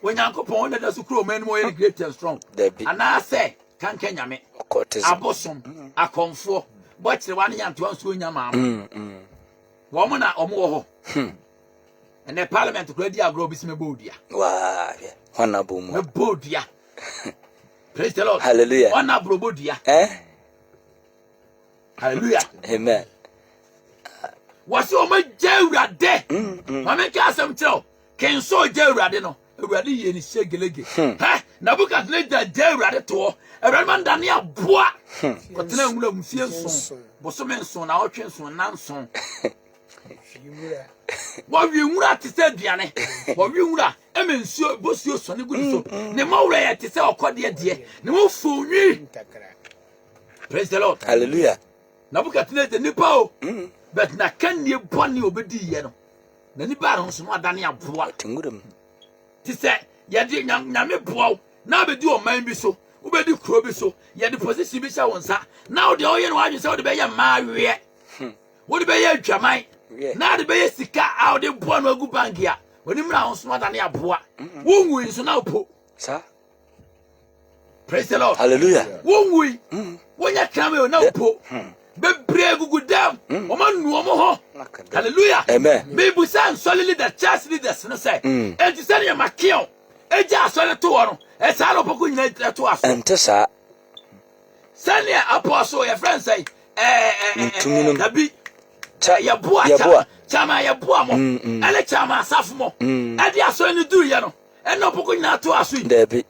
when Yankopon let us grow men more great and strong. And I say, can Kenyame, Abosom, a comfort, but the 1 year to us to Yamam. Woman or more. And the parliament ready our grove is me bodia. Wow, honorable bodia. Praise the Lord. Hallelujah. Honorable bodia. Hallelujah. Amen. Was your my Jewrade? Mamma Cassam tell. Can so Jewrade no? Already ye ni segelege. Ha? Nabukat let that Jewrade to a Raman Dania bois. But no room feels Bosomen son, our children, Nanson. What you want to say, Diane? What you want? I mean, so Bosio son, good so. The more rare to say, or dear, no more fool me. Praise the Lord. Hallelujah. Nabukat let the nippo. But na can you bonny obedi ye no? Na ni ba no so no adane aboa. Tingudum. Ti se ye de nyame boa na be di o man bi so, wo be di kro bi so, ye de position bi sha wonsa. Na wo de o ye no wadwe se wo de be ye ma we. Wo de be ye adwaman. Na de be ye sika a wo de boa no agu bank ya. Woni mra ho so adane aboa. Wo ngui so na po. Sir. Praise the Lord. Hallelujah. Wo ngui. Wo nya krame na po. Bebre gugudam omanu omo ho hallelujah amen me busan solely the church leaders no say and you say you makio eja sole to wo no e sa lo poko nyina to aso ente sa sane apostle your friend say dabi yeboa chama yeboa mo ele chama asafo mo e dia so ni duru ye no e no poko nyina to aso Debi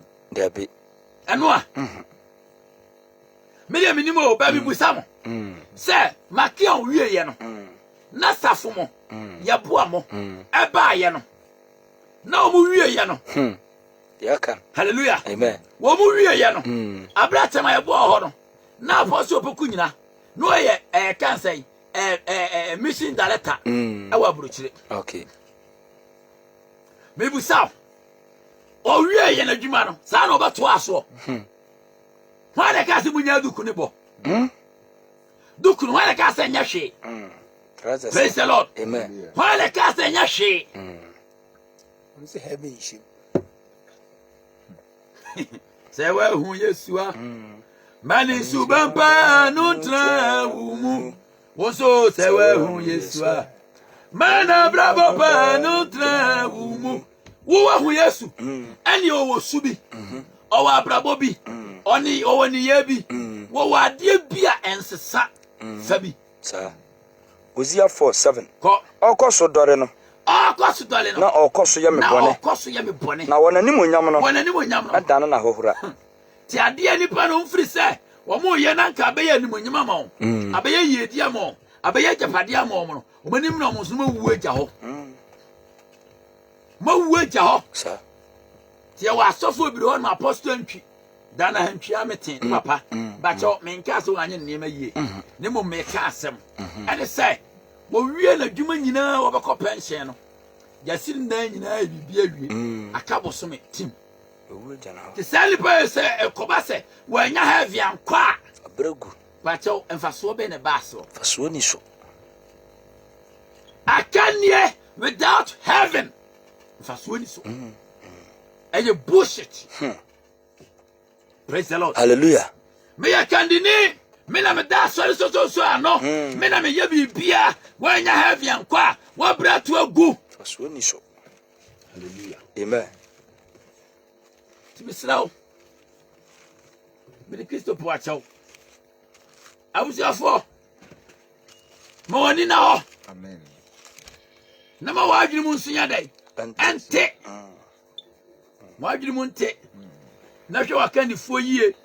eno a me dia minimo ba bi busa mo se makion wie ye no na safo mo yeboa mo e ba ye no na o mu wie ye no yaka hallelujah amen wo mu wie ye no abrata ma yeboa ho no na apostle poko nyina no ye cancer mission director ewa buruchire okay me busa o wie ye na dwuma no sa na obato aso wa de ka se munya duku ne bo duku no wa de ka se nya hwe praise the Lord amen wa de ka se nya hwe Say heavy issue. se wa hu Yesua mani subampa no tra wumu woso se wa hu Yesua mana bravo pa no tra wumu wo wa hu Yesu ani o wo subi o wa brabo bi oni o woni ye bi wo wa de bia ensesa fabi sa Hosea 4:7 ko okoso dore no akoso dole no na okoso ye me bone na okoso ye me bone na wona ni monyam no wona ni monyam no adana na hohura ti ade nipa no mfiri se wo mo ye na nka abeya ni monyam ama wo abeya yedi ama wo abeya japade ama wo no wo manim na wo so ma wu agya ho ma wu agya ho sa ti wa asofo bi ro na apostle ntwi dana hantwi ameten papa ba cho me nka so anye ne ma yie ne mo me ka asem ade se wo wie na dwuma nyina wo be ko pension no yasir na nyina bibia wie akabo so me tim owu jana ti salipa se ekoba se wo anya heavy ankwa abregu ba cho emfaso be ne baso faso ni so I can't hear without heaven emfaso ni so and you bullshit praise the Lord hallelujah me ya kandini me na me da so ano me na me ye bibia wo anya heavy ankwa wo bra to agu faso ni so hallelujah amen Timisrao. Me de Kristo po achaw. Abusiafo. Mo woni na ho. Amen. Na ma wadwiri mu nsunya dai. Ente. Wadwiri mu nte. Na hwe wakandifo yie.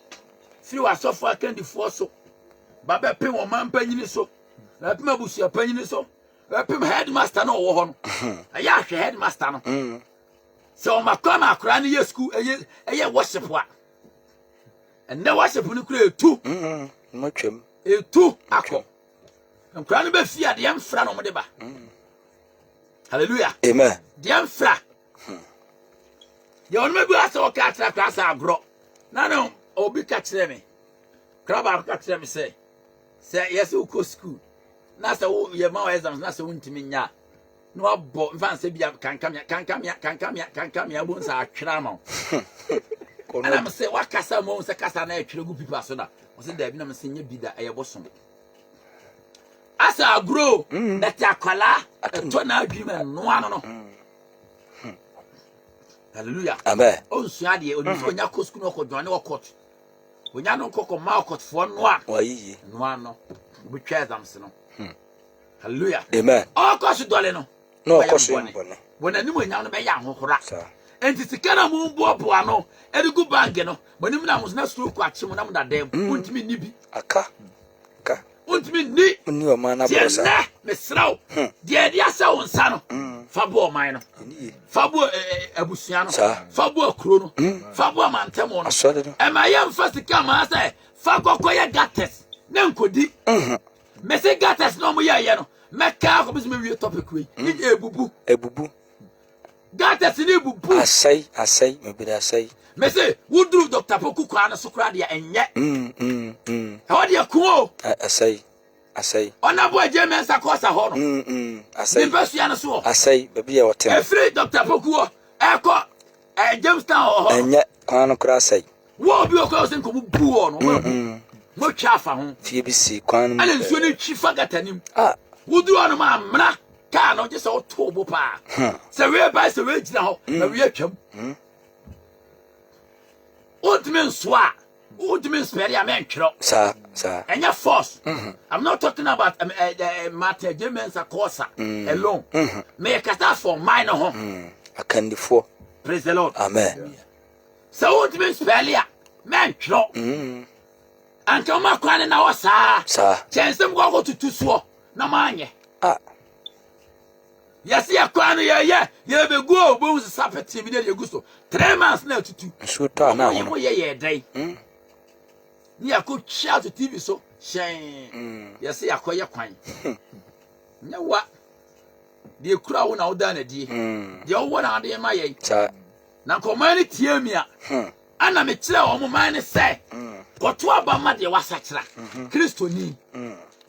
Firi wasofo akandifo so. Ba be pe wo man panyini so. Na pe mabusia panyini so. Ba pe headmaster no wo ho no. Aya hwe headmaster no. So makoma akura ne ye school eye worship wa. And na worship no kura etu. mo twem Etu akọ. Nkura no be fia de amfra no mo de ba. Hallelujah. amen De amfra. Ye onu mebu asa o ka tra asa agro. Na no obi ka kire me. Kraba ka kire me say yes we go school. Na say wo ye ma exams na say wontimi nya. No abo mfa se bia kankamia bonsa atwera ma. Ana me say wakasa mo se kasa na atwera gu pipa so na. O se da bi na me se nya bi da ayebosom. Asa agro that akwala to na adwuma no ano no. Hallelujah. amen On suade oni so nya ko school no ko dwane wo court. Onya no kokko ma court fo no a. wayiyi No ano. Bi twa exams no. Hallelujah. amen O ko so dole no. no okoso ye bone Wona ni mo nya no be ya hohora. sa Enti sikana mu bobo ano edigu bag no. Bonim na mo na school ko achi mo na mo da dem. Untimi ni bi. aka Untimi ni. ni o mana Tie brosa na mesraw. Die dia sa won sa no. Fa bo man no. ni Fa bo abusua no. Sa. Fa bo akuro no. Fa bo amantem no. asode no E ma yam fa sika ma say fa kokoye gates. Na nkodi. Me say gates no mo ye no. Meka ko bisu me wi topic we. Ni ebubu. ebubu Gates ni ebubu. asai me bi asai Me say wudru Dr. Poku kwa na so kra dia enye. E wo dia ko. asai Ona bo je men sa ko sa ho no. asai Ni besu ya no so. asai baby ya wotem Every Dr. Poku e ko Jamestown ho. enye kwan no kra asai Wo bi o ko se nkomu bu ho no. Mo twa fa ho. fie bi si kwan Ana nsuo ni twi fa gatanim. ah Wudru ono ma amra. Ka no je se o to bo pa. Se we ba se we gina ho. Na we atwam. Ontime nso a Would mean spare a man crop. Sir. And your force. I'm not talking about Matter Gemens a Corsa alone. Make a task for minor home. I can before. Praise the Lord. Amen. So would mean spare man crop. And come up crying our sir. Chance them go to Tuswo. No man. Yes, yeah, crying, yeah. You be go, bones, supper, TV, you go. 3 months now to 2. So, now, yeah, day. Near could shout to TV so shame. Yes, I call your quine. No, what? The crowd now done a dear. The old one out there, my age. Now, command tear me up. And I'm a chill on my mind, say. What to about my dear was such a Christo ni.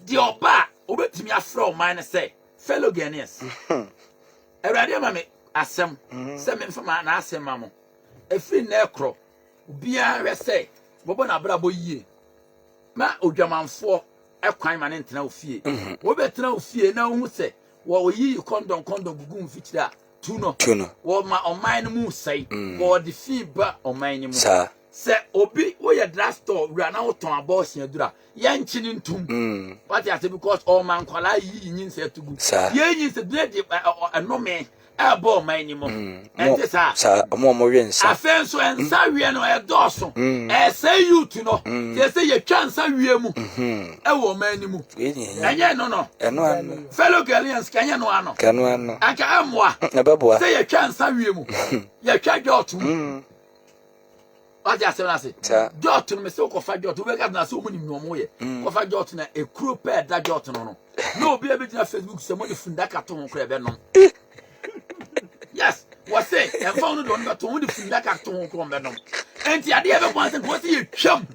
The old bar, over to me a fro, mine say. Fellow Ghanaians. A radio mammy, assem, seven for my assem mammo. A free necro. Be a say. Bobo na brabo ye ma odwamanfo ekwan ma ne ntena ofie wo betena ofie na hu se wo yi condom gugu mfikira tuno wo ma oman no mu sai wo de fiba oman ni mu se obi wo ye drugstore wura na wo ton abortion adura ye nchi ni ntum what you say because all man kwala yi nyin se tugu ye nyin se de enome abo man ni mu ente sa omo wensa afenso ensa wie no e doso say you to no they say ye twa ensa wie mu e wo man ni mu enye no eno fellow Ghanaians kanye no ano aka amwa na beboa say ye twa ensa wie mu ye twa jotu what you say jotu me say ko fa jotu we ga na so mu ni nwomo ye ko fa jotu na ekuro pe da jotu no no obi e be na Facebook say mo de funda ka to ho kra be no. Yes, what say? I found it on the tone of like a tone from Venom. And the idea of one thing was you chum.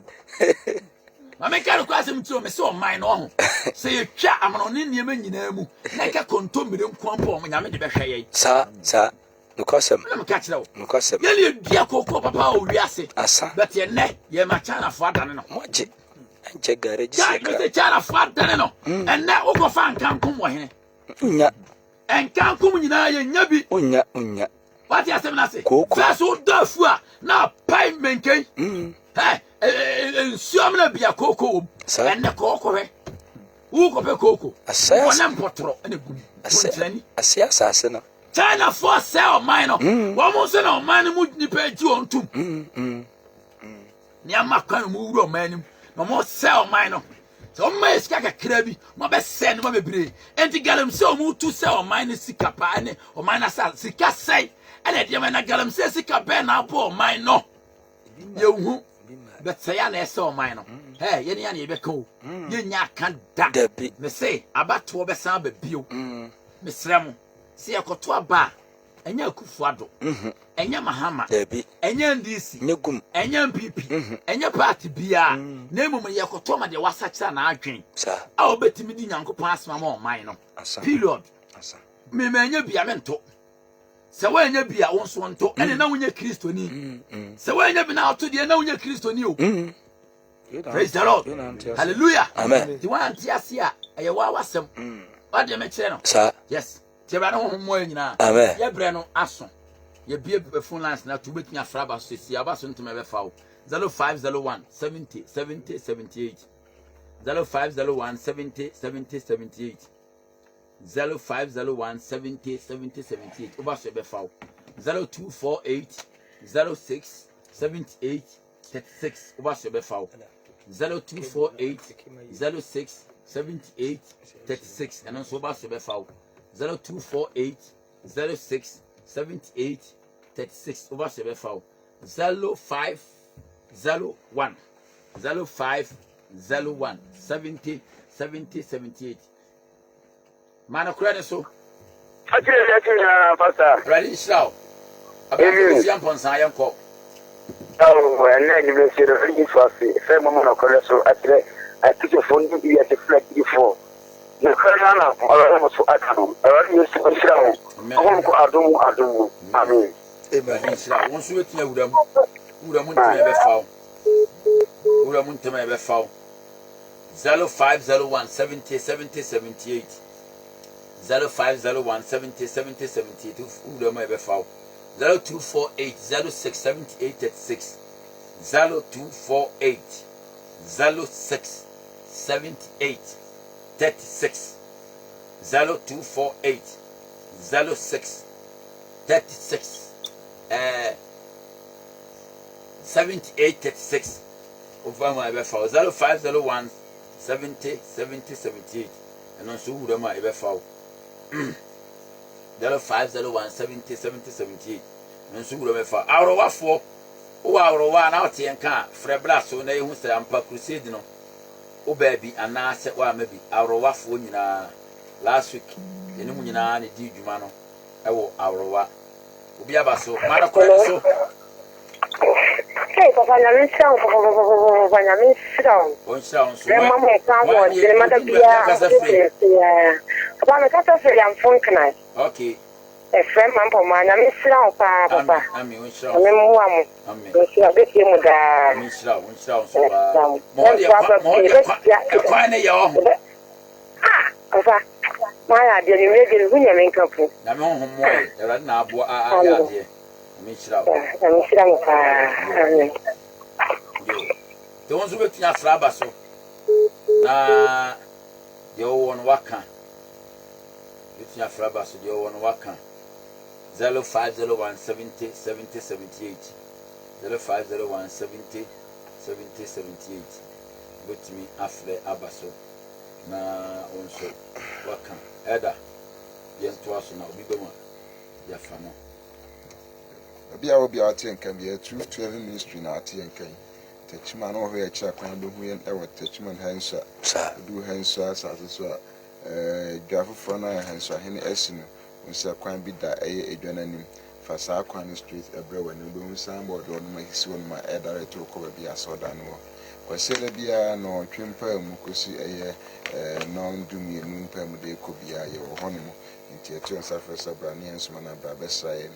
I make a class him to me so mine on. Say you chat, I'm on Indian name, like a contumelium quampo when I made the best. Sir, no custom, I'm catching out. no custom. You dear Coco Papa, we are say, Asa, but your neck, you're my china for Danano. Watch it. And check garage. The china for Danano. And now over fan can't come here. And can't come in Yabi. Unya. What you say? First, old Dufua, now pie maintain. Hey, and be a cocoa, and the cocoa. Who could be cocoa? A say, one potro, and a good. I say, assassin. China for sale minor. One was no man would depend you on two. Near my kind of move, man. No more sell minor. So my skaka krabi mo be send mo bebre enti galam se o mu tu se o mine sika pa ne o mine sa sika sei ene de na galam se sika be na bo o mine no ye hu but say ya na se o mine no hey ye ne ya na ye be ko ye nya kan da me say abato be san ba bio me srem se yakoto aba enya akufu ado enya mahama enya ndisi nyegum enya mpp enya party bia na emum yakoto ma de wasachira na adwen a obetimi di nyankopon asema ma o man no period me enya bia mento se wa enya bia won so nto ene na wonye kristoni se wa enya bi na auto de na wonye kristoni o praise the Lord hallelujah amen di wan tiase a eye wa wasem wa de me kire no yes Tebra no mo nyina ye bre no aso ye bie phone lines na to betnya fraba so si aba so ntime be fawo 0501 70 70 78 0501 70 70 78 0501 70 70 78 oba so be fawo 0248 06 78 36 oba so be fawo 0248 06 78 36 and so oba so be fawo 0248 06 78 36 over 7 foul 0501 0501 70 70 78 man credit so pastor ready show about young ponsa yanko oh and then you see the reading for say mama no credit so I took your phone you at the flag before the Colonel almost Adam, already used to Israel. Adam. Amen. Amen. Once you hear them, who are Muntima foul. Who are Muntima foul. 0501 70 70 78. 0501 70 70 78. Who are my foul. 0248 06 78 36. 0248 06 78 36 0248 06 36 78 36 over my ever 0501 70 70 78 and also who am I ever found 0501 70 70 78 and so who am I found our for our one out here and can't Frebra so they who say I'm pa crusade no oh baby and I said well maybe our waff when you last week and when you know any did you man our wa be about so so Hey, Papa, I'm in town for when I'm in town. One sound so Mamma can't watch the mother be a Papa, I'm functioning. okay. A friend, Mamma, I'm in town, Papa. I'm in show. I'm in one. I'm get him with one sound so more your Papa, my idea, you make it when you're in company. I'm home more. Right now, boy, I'm the ones who wait in a flabasso. Na the old one waka. It's your flabasso, the old one waka. 0501 70 70 78. 0501 70 70 78. Go to me after Abaso. Na also waka. Eda. Yen to us now, be the one. Ya fano. Bia obi ati nkan bia truth to every ministry na ati nkan techman no ho echa kwan do hu yen ewo techman hansa do hansa asase so dwafo fro na hansa hene esinu nsa kwan bi da eye edwana nim fa sa kwan street ebre wani do hu sambo do no ma hisi won ma e direct ko ba bia so da no ko sele bia no twempa mu kosi eye no ndumi enu mpa mu de ko bia ye wo hono mu nti etu nsa fa sabra ne ensuma na bra besaye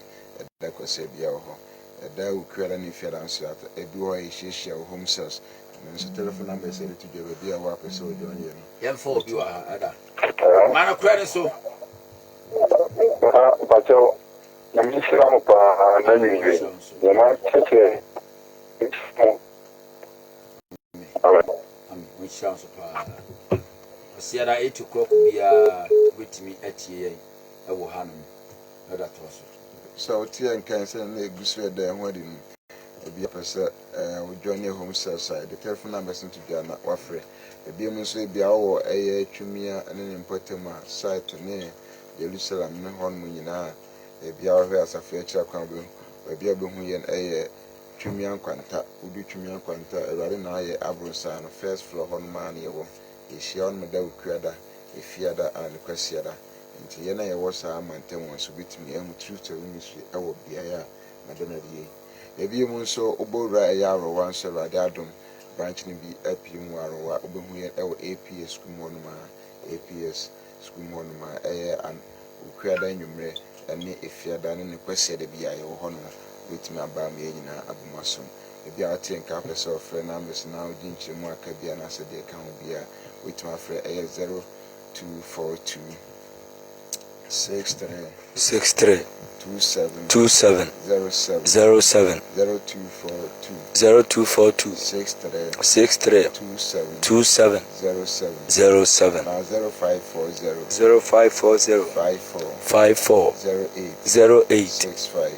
da ko se bia ho da ukura ni fiara nso ata ebi ho ehihia wo home sales nso telephone number se to give bia wa pese o don ye yen fo bi wa ada mana kura so Pacho, na misira mo pa na niwe. Na cheche. We shall supply. Sierra 8 o'clock be with me at ye. I will hand that also. So tia nkan se na egusu da ho ade mu ebi apese we join your home sales side the telephone number sent to dia na wafre ebi mu so ebi awo eye twumia ene ne mpotema site ne Jerusalem ne hon mu nyina ebi awo asafe akira kwan be ebi abehu yen eye twumia kwanta udu twumia kwanta eware na aye abrosa no first floor hon man ye wo ehia on meda ukuada efiada an kwasiada nti ye na ye wo sa amantem won so bitimi emu truth ministry ewo bia ya madana die ebi mu nso obowura ya arowa nso rade adom branch ni bi apie mu arowa obehu ye ewo APS school monuma APS school monuma an ukuada nwumre ene efiada ne kwasiada bia ye wo hono bitimi aba me nyina abumasom ebi ati nka pese ofre na mbese na odi nchiremu aka bia na se de ka ho bia bitimi afre 0242 63 27 07 0242 63 27 07 0540 54 08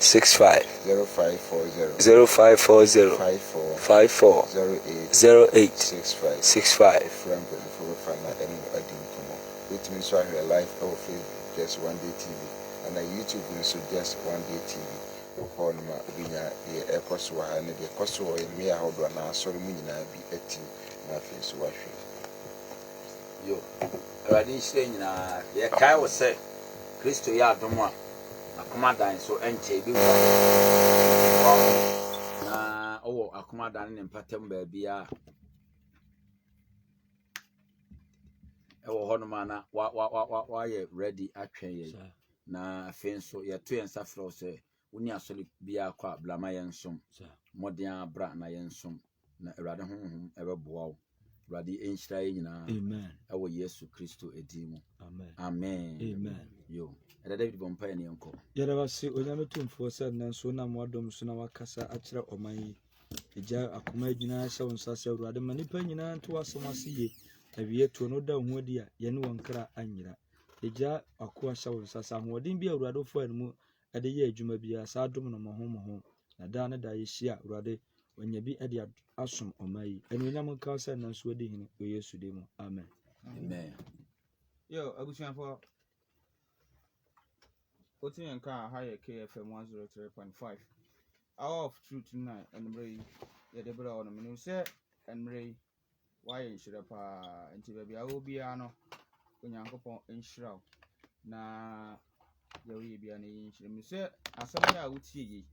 65 0540 54 08 65 which means I have life of just one day TV and YouTube so just one day TV on my binya e ekoso ha ne de ekoso e me ahodo na asori mu nyina bi ati na fe so wahwe yo radi shire nyina ye kai wo se Kristo ya adom a akomadan so enche bi na owo akomadan ne mpatem ba bia ewo hono mana wa ye ready atwen ye na afen so ye to yen safro se woni asoli bia kwa blama yen som modern abra na yen som na awrade honhom ebeboa wo awrade enhyira ye nyina amen ewo Yesu Kristo edimu amen amen amen yo era David bompa ne enko yɛda wase onyame tumfo sɛ nanso na moadom so na wakasa akyerɛ ɔman yi Eja akoma nyinaa hyɛ wo nsa sɛ Awurade ma nipa nyinaa nto asɛm ase ye. Awie to no da ho adi a yɛne wɔn kra anyira. Eja akoa hyɛ wo nsa sɛ ahoɔden bi Awurade fo anmu ɛde yɛ adwuma biara saa dom no mo. Na da ne da yɛhyia Awurade wanya bi ɛde asom ɔma yi. Anuonyam nka sɛ nanso adi hene wɔ Yesu de mu. Amen. Amen. Yo, abusuafo. Otin nka ha yɛ KFM 103.5. Hour of truth na enmre ye de bra ono menu se enmre wa ye nhire pa nti ba bia obi a no onyankopon nhiraw na ye we bia na ye nhire mi se asem ya wotie yi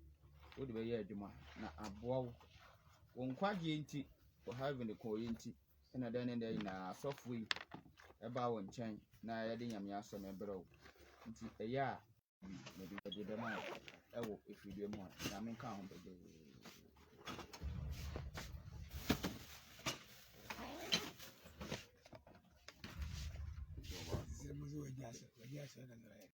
wo de be ye adwuma na aboa wo nkwaje nti wo have the call nti na den na sofwe e ba wo nchen na ye de nyame asem e bra wo nti eya na bi de be na ewo efidie mu na me ka ho bebe Sisi muzi wa jasa na